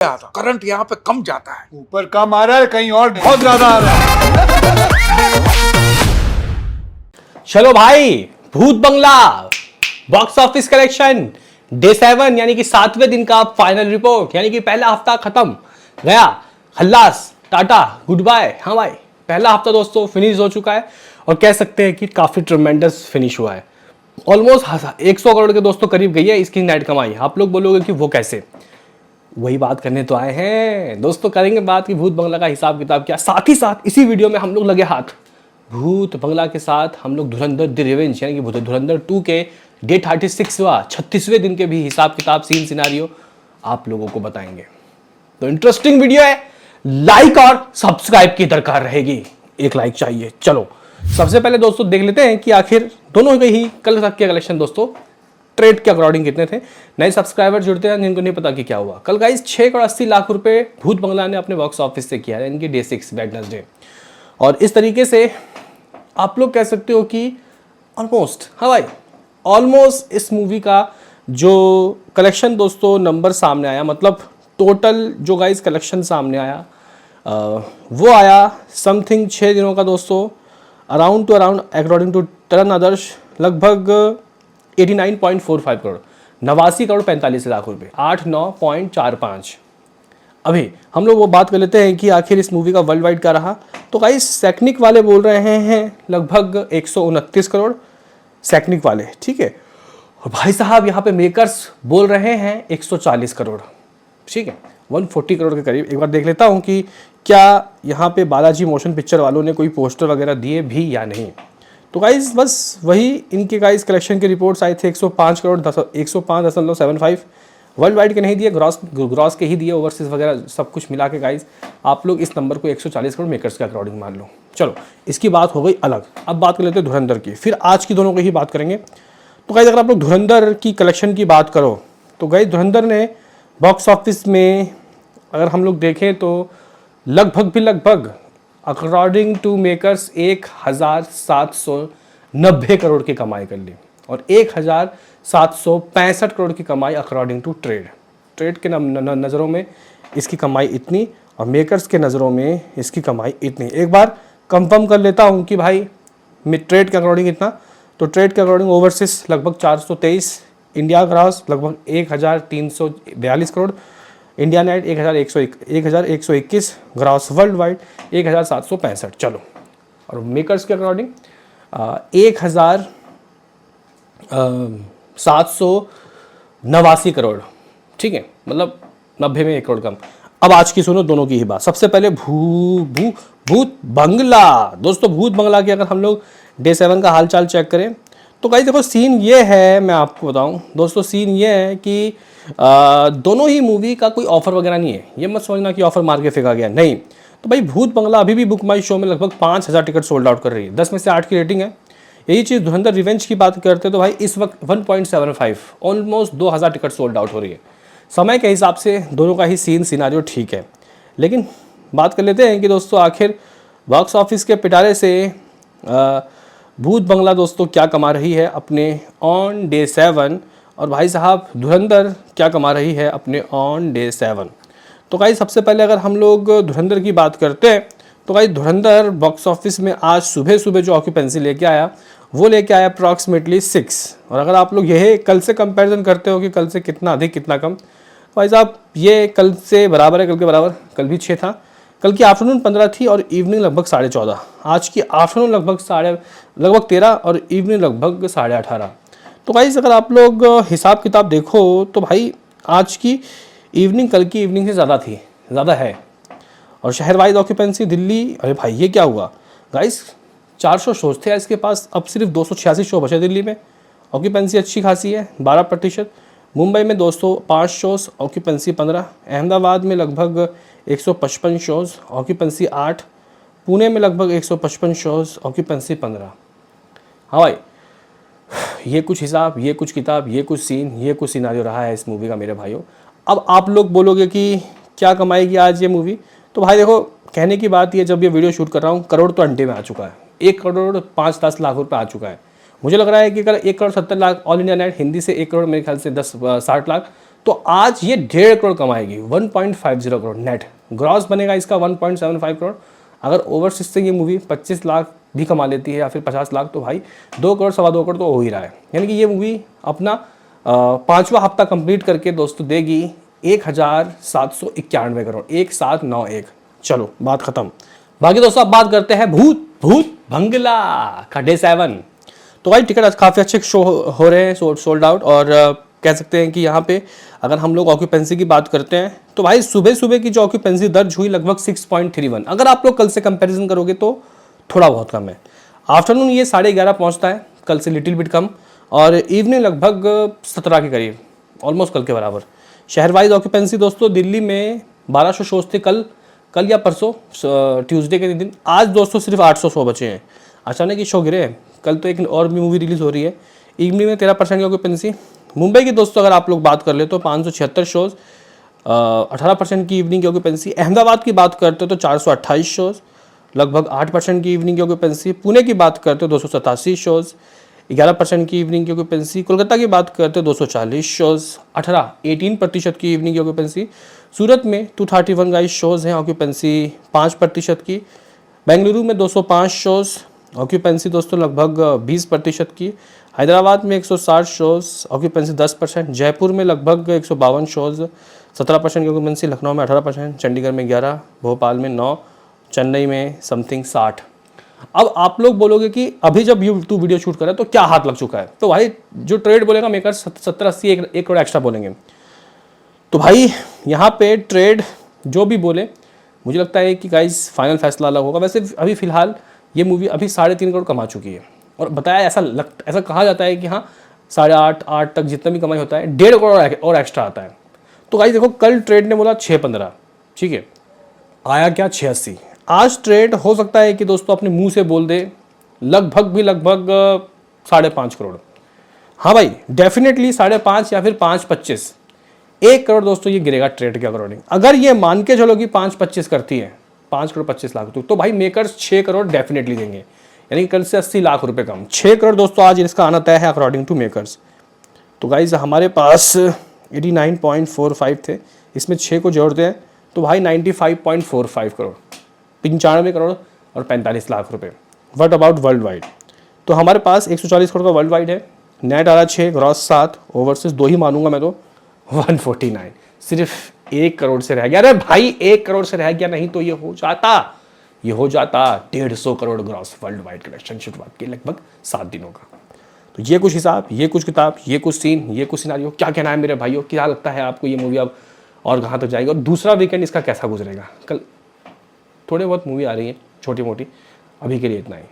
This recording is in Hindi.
आता, करंट यहाँ पे कम जाता है, ऊपर कम आ रहा है, कहीं और बहुत ज्यादा आ रहा है। चलो भाई, भूत बंगला बॉक्स ऑफिस कलेक्शन डे 7 यानी कि 7वें दिन का फाइनल रिपोर्ट, यानी कि पहला हफ्ता खत्म गया, खल्लास, टाटा, गुड बाय। हाँ भाई, पहला हफ्ता दोस्तों फिनिश हो चुका है और कह सकते हैं कि काफी ट्रमेंडस फिनिश हुआ है। ऑलमोस्ट 100 करोड़ के दोस्तों करीब गई है इसकी नेट कमाई। आप लोग बोलोगे कि वो कैसे, वही बात करने तो आए हैं दोस्तों। करेंगे बात कि भूत बंगला का हिसाब किताब क्या। साथ ही साथ इसी वीडियो में हम लोग लगे हाथ भूत बंगला के साथ हम लोग धुरंधर द रिवेंज यानी कि धुरंधर 2 के डे 36वें दिन के भी हिसाब किताब सीन सिनारियो आप लोगों को बताएंगे। तो इंटरेस्टिंग वीडियो है, लाइक और सब्सक्राइब की दरकार रहेगी, एक लाइक चाहिए। चलो सबसे पहले दोस्तों देख लेते हैं कि आखिर दोनों के ही कल तक के कलेक्शन दोस्तों ट्रेड के अकॉर्डिंग कितने थे। नए सब्सक्राइबर जुड़ते हैं जिनको नहीं पता कि क्या हुआ। कल गाइस 6 लाख रुपए भूत बंगला ने अपने बॉक्स ऑफिस से किया है, इनकी डे 6 वेडनेसडे। और इस तरीके से आप लोग कह सकते हो कि ऑलमोस्ट, हाँ भाई, ऑलमोस्ट इस मूवी का जो कलेक्शन दोस्तों नंबर सामने आया, मतलब टोटल जो गाइस कलेक्शन सामने आया वो आया समथिंग 6 दिनों का दोस्तों, अराउंड अकॉर्डिंग टू तरन आदर्श लगभग 89.45 करोड़, 89 करोड़ 45 लाख रुपए, 89.45। अभी हम लोग वो बात कर लेते हैं कि आखिर इस मूवी का वर्ल्ड वाइड क्या रहा। तो गाइस सैक्निक वाले बोल रहे हैं लगभग 129 करोड़, सैक्निक वाले, ठीक है। और भाई साहब यहाँ पे मेकर्स बोल रहे हैं 140 करोड़, ठीक है, 140 करोड़ के करीब। एक बार देख लेता हूँ कि क्या यहाँ पे बालाजी मोशन पिक्चर वालों ने कोई पोस्टर वगैरह दिए भी या नहीं। तो गाइस बस वही इनके गाइस कलेक्शन के रिपोर्ट्स आए थे 105 करोड़ 105.75। वर्ल्ड वाइड के नहीं दिए, ग्रॉस के ही दिए, ओवरसीज वगैरह सब कुछ मिला के गाइस आप लोग इस नंबर को 140 करोड़ मेकर्स के अकॉर्डिंग मान लो। चलो इसकी बात हो गई अलग। अब बात कर लेते हैं धुरंधर की, फिर आज की दोनों की ही बात करेंगे। तो गाइस अगर आप लोग धुरंधर की कलेक्शन की बात करो तो गाइस धुरंधर ने बॉक्स ऑफिस में अगर हम लोग देखें तो लगभग अकॉर्डिंग टू मेकर्स 1790 करोड़ की कमाई कर ली और 1765 करोड़ की कमाई अकॉर्डिंग टू ट्रेड के नज़रों में इसकी कमाई इतनी और मेकर्स के नज़रों में इसकी कमाई इतनी। एक बार कंफर्म कर लेता हूँ कि भाई ट्रेड के अकॉर्डिंग इतना, तो ट्रेड के अकॉर्डिंग ओवरसीज लगभग 423, इंडिया ग्रॉस लगभग 1342 crore, India net 1121, gross world wide 1765। चलो और मेकर्स के अकॉर्डिंग 1789 करोड़, ठीक है, मतलब 90 में 1 करोड़ कम। अब आज की सुनो दोनों की ही बात। सबसे पहले भूत बंगला दोस्तों, भूत बंगला की अगर हम लोग डे 7 का हालचाल चेक करें तो गाइस देखो सीन ये है, मैं आपको बताऊं दोस्तों, सीन ये है कि दोनों ही मूवी का कोई ऑफर वगैरह नहीं है। ये मत समझना कि ऑफर मार के फेंका गया, नहीं। तो भाई भूत बंगला अभी भी बुक माई शो में लगभग 5000 टिकट सोल्ड आउट कर रही है, 10 में से 8 की रेटिंग है। यही चीज़ धुरंधर रिवेंज की बात करते हैं तो भाई इस वक्त 1.75 ऑलमोस्ट 2000 टिकट सोल्ड आउट हो रही है। समय के हिसाब से दोनों का ही सीन सिनारियो ठीक है, लेकिन बात कर लेते हैं कि दोस्तों आखिर बॉक्स ऑफिस के पिटारे से भूत बंगला दोस्तों क्या कमा रही है अपने ऑन डे 7 और भाई साहब धुरंधर क्या कमा रही है अपने ऑन डे 7। तो गाइस सबसे पहले अगर हम लोग धुरंधर की बात करते हैं तो गाइस धुरंधर बॉक्स ऑफिस में आज सुबह जो ऑक्यूपेंसी लेके आया वो लेके आया अप्रॉक्सीमेटली 6। और अगर आप लोग यही कल से कंपैरिजन करते हो कि कल से कितना अधिक कितना कम, भाई साहब ये कल से बराबर है, कल के बराबर, कल भी 6 था, कल की आफ्टरनून 15 थी और इवनिंग लगभग 14.5, आज की आफ्टरनून लगभग 13 और इवनिंग लगभग 18.5। तो गाइस अगर आप लोग हिसाब किताब देखो तो भाई आज की इवनिंग कल की इवनिंग से ज़्यादा है। और शहर वाइज ऑक्यूपेंसी दिल्ली, अरे भाई ये क्या हुआ गाइस, 400 शोज थे इसके पास, अब सिर्फ 286 शो बचे दिल्ली में, ऑक्यूपेंसी अच्छी खासी है 12%। मुंबई में दोस्तों 5 शोज, ऑक्यूपेंसी 15, अहमदाबाद में लगभग 155 शोज, ऑक्यूपेंसी 8, पुणे में लगभग 155 शोज, ऑक्यूपेंसी 15। हाँ भाई, ये कुछ हिसाब, ये कुछ किताब, ये कुछ सीन, ये कुछ सिनारियो रहा है इस मूवी का मेरे भाइयों। अब आप लोग बोलोगे कि क्या कमाएगी आज ये मूवी, तो भाई देखो कहने की बात ये, जब ये वीडियो शूट कर रहा हूँ करोड़ तो अंडे में आ चुका है, 1 करोड़ 5-10 लाख रुपए आ चुका है। मुझे लग रहा है कि अगर 1 crore 70 lakh all India net Hindi से 1 करोड़ मेरे ख्याल से 60 लाख, तो आज ये 1.5 करोड़ कमाएगी, 1.50 करोड़ नेट। ग्रॉस बनेगा इसका 1.75 करोड़। अगर ओवरसीज से ये मूवी 25 लाख भी कमा लेती है या फिर 50 लाख, तो भाई 2 करोड़ 2.25 करोड़ तो हो ही रहा है। यानी कि ये मूवी अपना 5वां हफ्ता कंप्लीट करके दोस्तों देगी 1791 करोड़, 1791। चलो बात खत्म। बाकी दोस्तों अब बात करते हैं भूत बंगला का डे 7। तो भाई टिकट काफ़ी अच्छे शो हो रहे हैं, सोल्ड आउट। और कह सकते हैं कि यहाँ पे अगर हम लोग ऑक्यूपेंसी की बात करते हैं तो भाई सुबह की जो ऑक्यूपेंसी दर्ज हुई लगभग 6.31। अगर आप लोग कल से कंपैरिजन करोगे तो थोड़ा बहुत कम है। आफ्टरनून ये 11:30 पहुँचता है, कल से लिटिल बिट कम। और इवनिंग लगभग 17 के करीब, ऑलमोस्ट कल के बराबर। शहर वाइज ऑक्यूपेंसी दोस्तों दिल्ली में 1200 शोज थे कल या परसों ट्यूसडे के दिन। आज दोस्तों सिर्फ 800 शो बचे हैं। अचानक ही शो गिरे हैं। कल तो एक और भी मूवी रिलीज़ हो रही है। इवनिंग में 13% की ऑक्यूपेंसी। मुंबई की दोस्तों अगर आप लोग बात कर ले तो 576 शोज़, 18% की इवनिंग की ऑक्यूपेंसी। अहमदाबाद की बात करते हो तो 428 शोज़, लगभग 8% की इवनिंग की ऑक्यूपेंसी। पुणे की बात करते हो 287 शोज़, 11% की इवनिंग की ऑक्यूपेंसी। कोलकाता की बात करते हो 240 शोज़, 18% की इवनिंग की ऑक्यूपेंसी। सूरत में 231 गाइस शोज़ हैं, ऑक्यूपेंसी 5% की। बेंगलुरु में 205 शोज़, ऑक्यूपेंसी दोस्तों लगभग 20% की। हैदराबाद में 160 शोज़, ऑक्यूपेंसी 10%। जयपुर में लगभग 152 शोज़, 17% की ऑक्यूपेंसी। लखनऊ में 18%, चंडीगढ़ में 11, भोपाल में 9, चेन्नई में समथिंग 60। अब आप लोग बोलोगे कि अभी जब तू वीडियो शूट कर रहा है तो क्या हाथ लग चुका है? तो भाई जो ट्रेड बोलेगा मेकर 70-80 1 करोड़ एक्स्ट्रा बोलेंगे। तो भाई यहाँ पे ट्रेड जो भी बोले, मुझे लगता है कि गाइस फाइनल फैसला अलग होगा। वैसे अभी फिलहाल ये मूवी अभी 3.5 करोड़ कमा चुकी है। और बताया ऐसा कहा जाता है कि हाँ 8.5 तक जितना भी कमाई होता है 1.5 करोड़ और एक्स्ट्रा आता है। तो गाइस देखो कल ट्रेड ने बोला 6.15, ठीक है, आया क्या 6.80। आज ट्रेड हो सकता है कि दोस्तों अपने मुंह से बोल दे लगभग 5.5 करोड़। हाँ भाई डेफिनेटली 5.5 या फिर 5.25, 1 करोड़ दोस्तों ये गिरेगा ट्रेड के अकॉर्डिंग। अगर ये मान के चलो कि 5.25 करती है, 5 करोड़ 25 लाख, तो भाई मेकर्स 6 करोड़ डेफिनेटली देंगे। यानी कि कल से 80 लाख रुपए कम। 6 करोड़ दोस्तों आज इसका आना तय है अकॉर्डिंग टू मेकर्स। तो गाइज हमारे पास 89.45 थे, इसमें 6 को जोड़ते हैं तो भाई 95.45 करोड़, 95 करोड़ और 45 लाख रुपए। What about world wide? तो हमारे पास 140 करोड़ का वर्ल्ड वाइड है। नेट आ रहा 6, ग्रॉस 7, ओवरसीज 2 ही मानूंगा मैं तो 149। सिर्फ 1 करोड़ से रह गया। अरे भाई 1 करोड़ से रह गया, नहीं तो ये हो जाता 150 crore gross world wide collection शुरुआत के लगभग 7 दिनों का। तो ये कुछ हिसाब, ये कुछ किताब, ये कुछ सीन, ये कुछ सिनारियो। क्या कहना है मेरे भाइयों? क्या लगता है आपको ये मूवी अब और कहाँ तक जाएगी और दूसरा वीकेंड इसका कैसा गुजरेगा? कल थोड़े बहुत मूवी आ रही है छोटी मोटी, अभी के लिए इतना ही।